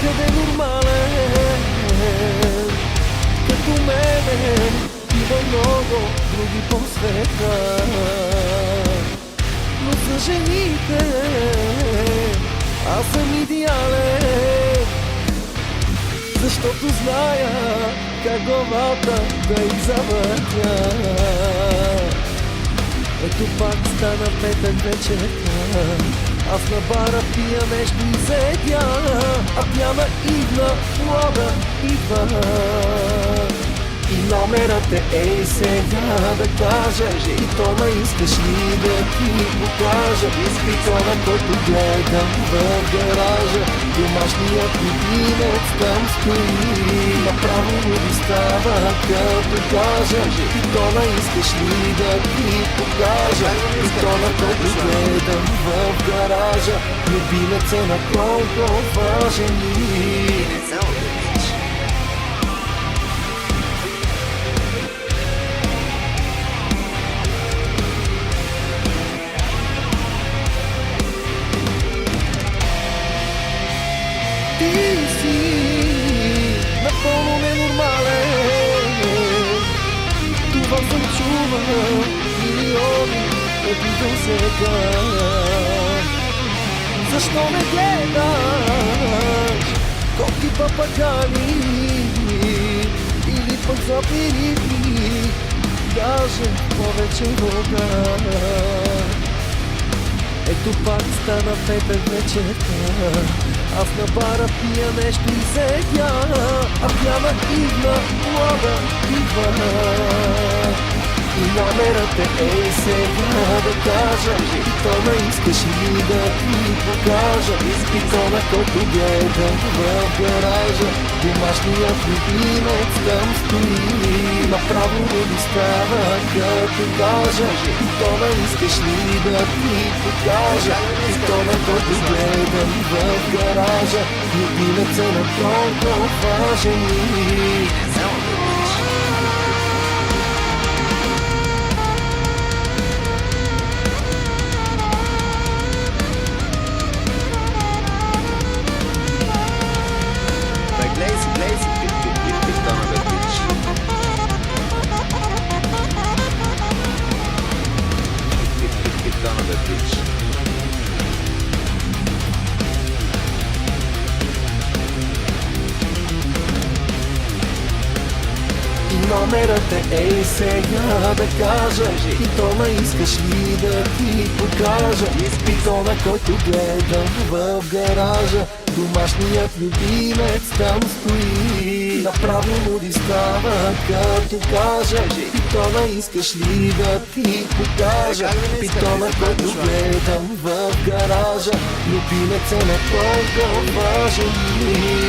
някъде нормален, като мене. Има много други по света, но за жените аз съм идеален, защото зная как главата да им завъртя. Ето пак стана петък вечерта, аз на бара пия нещо и седя, а пяна идна млада идва. И номерът е ей сега да кажа, и то ме искаш ли да ти покажа, изпитона, който гледам в гаража. Домашният любимец там стои, направо му ви става като кажа, и то ме искаш ли да ти покажа, изпитона, който гледам в гаража. Любимец е на толкова жени. Ти си напълно ненормален, това съм чувал милиони пъти до сега. Защо не гледаш колки папагали или пък запири, даже повече вода. Ето пак стана петък вечерта, аз на бара пия нещо и седя, а пяна идна млада идва. И номерът е ей сега да кажа, и то ме искаш ли да ти покажа, изпитона, който гледам в гаража. Домашният любимец там стои, направо ми става като кажа, и то ме искаш ли да ти покажа, изпитона, който гледам в гаража. Любимец е на толкова жени. Номерът е ей сега да кажа, и то ме искаш ли да ти покажа, изпитона, който гледам в гаража. Домашният любимец там стои, направо му ви става като кажа, и то ме искаш ли да ти покажа, питона, който гледам в гаража. Любимец е на толкова жени.